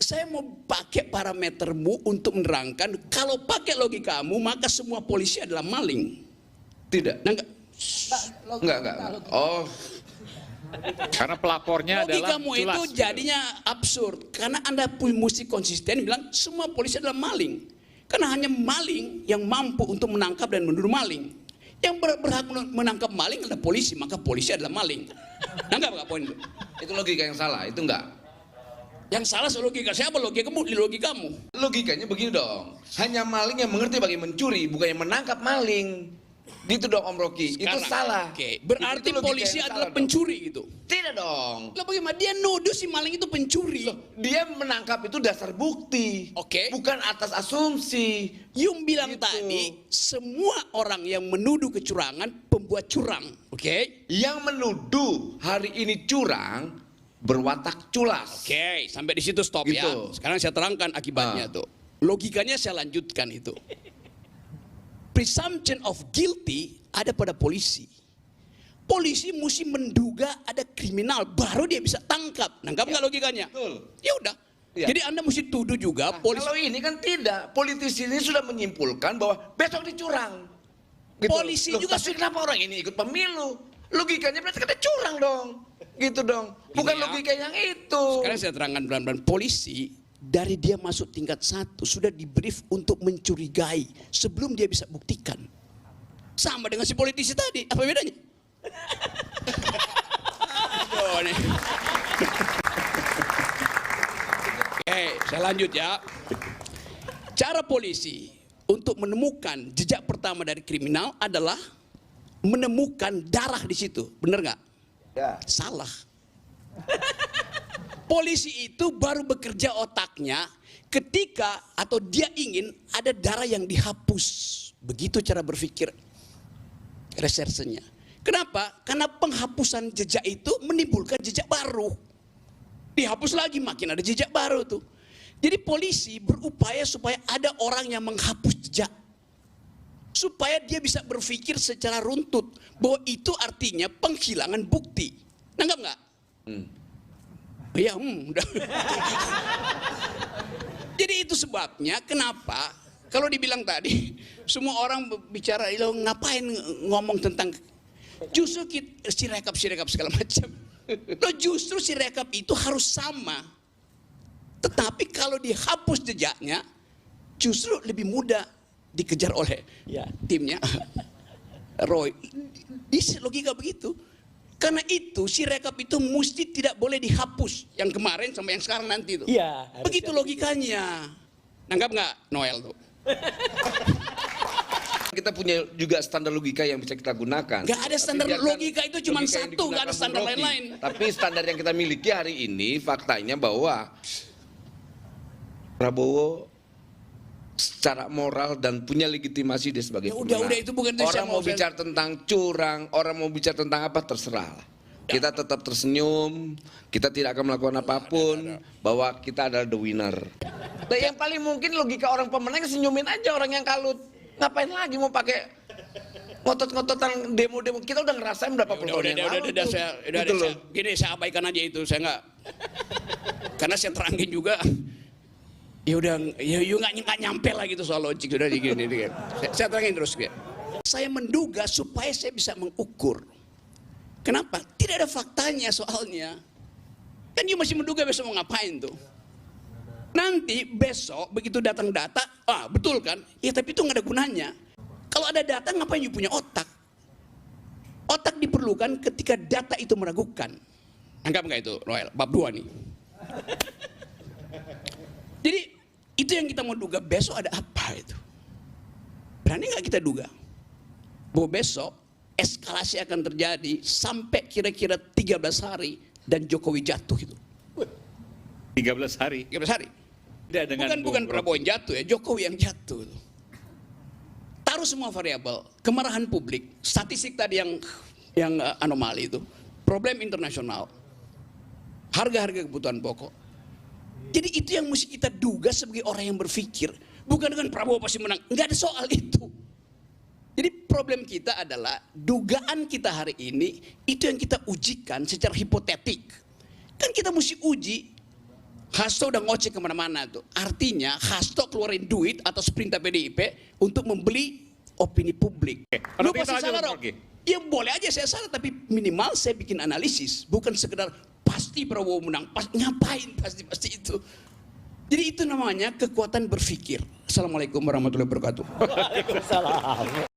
Saya mau pakai parametermu untuk menerangkan, kalau pakai logikamu maka semua polisi adalah maling. Tidak. Nah, Enggak. Oh. Karena pelapornya adalah logikamu jelas, itu gitu. jadinya absurd. Karena Anda mesti konsisten bilang semua polisi adalah maling. Karena hanya maling yang mampu untuk menangkap dan menuduh maling. Yang berhak menangkap maling adalah polisi, maka polisi adalah maling. Nangkap nggak poin itu? Itu logika yang salah, itu enggak. Yang salah logika siapa? Logikamu, logikamu. Logikanya begini dong. Hanya maling yang mengerti bagaimana mencuri, bukan yang menangkap maling. Gitu dong Om Rocky. Itu salah. Oke, berarti Itu logika polisi yang adalah salah pencuri gitu. Tidak dong. Lah bagaimana dia nuduh si maling itu pencuri? Dia menangkap itu dasar bukti. Oke. Bukan atas asumsi. Yung bilang Gitu. tadi semua orang yang menuduh kecurangan pembuat curang, oke? Yang menuduh hari ini curang berwatak culas. Oke, sampai di situ stop ya. Gitu. Sekarang saya terangkan akibatnya tuh. Logikanya saya lanjutkan itu. Presumption of guilty ada pada polisi. Polisi mesti menduga ada kriminal baru dia bisa tangkap. Nangkap nggak logikanya? Betul. Ya udah. Ya. Jadi Anda mesti tuduh juga Nah, polisi. kalau ini kan tidak. Politisi ini sudah menyimpulkan bahwa besok dicurang. Polisi Loh, juga tapi kenapa orang ini ikut pemilu? Logikanya berarti kata curang dong. Gitu dong. Bukan Ini ya. logika yang itu. Sekarang saya terangkan pelan-pelan. Polisi dari dia masuk tingkat 1 sudah di-brief untuk mencurigai sebelum dia bisa buktikan. Sama dengan si politisi tadi. Apa bedanya? Aduh, nih. Oke, saya lanjut ya. Cara polisi untuk menemukan jejak pertama dari kriminal adalah menemukan darah di situ. Benar nggak? Ya. Salah. Polisi itu baru bekerja otaknya ketika atau dia ingin ada darah yang dihapus. Begitu cara berpikir resersenya. Kenapa? Karena penghapusan jejak itu menimbulkan jejak baru. Dihapus lagi makin ada jejak baru tuh. Jadi polisi berupaya supaya ada orang yang menghapus jejak. Supaya dia bisa berpikir secara runtut. Bahwa itu artinya penghilangan bukti. Nanggap nggak? Ya, udah. Jadi itu sebabnya kenapa kalau dibilang tadi semua orang bicara lo ngapain ngomong tentang justru si rekap segala macam. Lo justru si rekap itu harus sama. Tetapi kalau dihapus jejaknya justru lebih mudah dikejar oleh timnya Roy. Ini logika begitu. Karena itu si rekap itu mesti tidak boleh dihapus yang kemarin sama yang sekarang nanti tuh. Iya. Begitu logikanya. Nanggap nggak Noel tuh? Kita punya juga standar logika yang bisa kita gunakan. Nggak ada standar Tapi biarkan logika itu cuma logika yang satu, nggak ada digunakan standar Bung Rocky. lain-lain. Tapi standar yang kita miliki hari ini faktanya bahwa Prabowo secara moral dan punya legitimasi dia sebagai Ya udah, pemenang. itu bukan itu orang saya mau mau bicara tentang curang, orang mau bicara tentang apa terserah lah. Kita tetap tersenyum, kita tidak akan melakukan apapun, bahwa kita adalah the winner. Nah, yang paling mungkin logika orang pemenang senyumin aja orang yang kalut. Ngapain lagi mau pakai ngotot-ngototan demo-demo? Kita udah ngerasain berapa puluh tahun yang lalu. Gitu loh. Gini saya abaikan aja itu, saya nggak. Karena saya terangin juga. Ya udah, ya nggak nyampe lah gitu soal logik sudah gini. Saya terangin terus. Saya menduga supaya saya bisa mengukur. Kenapa? Tidak ada faktanya soalnya. Kan you masih menduga besok mau ngapain tuh. Nanti besok begitu datang data, betul kan? Ya tapi itu nggak ada gunanya. Kalau ada data ngapain you punya otak? Otak diperlukan ketika data itu meragukan. Anggap nggak itu, Royal? Bab 2 nih. Jadi itu yang kita mau duga besok ada apa itu. Berani nggak kita duga? Bahwa besok eskalasi akan terjadi sampai kira-kira 13 hari dan Jokowi jatuh itu. 13 hari. 13 hari. Tidak dengan Bukan Prabowo yang jatuh ya, Jokowi yang jatuh. Taruh semua variabel, kemarahan publik, statistik tadi yang anomali itu, problem internasional, harga-harga kebutuhan pokok. Jadi itu yang mesti kita duga sebagai orang yang berpikir, bukan dengan Prabowo pasti menang, nggak ada soal itu. Jadi problem kita adalah dugaan kita hari ini itu yang kita ujikan secara hipotetik. Kan kita mesti uji Hasto udah ngoceh kemana-mana tuh. Artinya Hasto keluarin duit atas perintah PDIP untuk membeli opini publik. Kalau Lu kita pasti aja, salah Bang dong. Rocky. Ya boleh aja saya salah, tapi minimal saya bikin analisis, bukan sekedar pasti Prabowo menang. Ngapain pasti itu? Jadi itu namanya kekuatan berpikir. Assalamualaikum warahmatullahi wabarakatuh. Waalaikumsalam.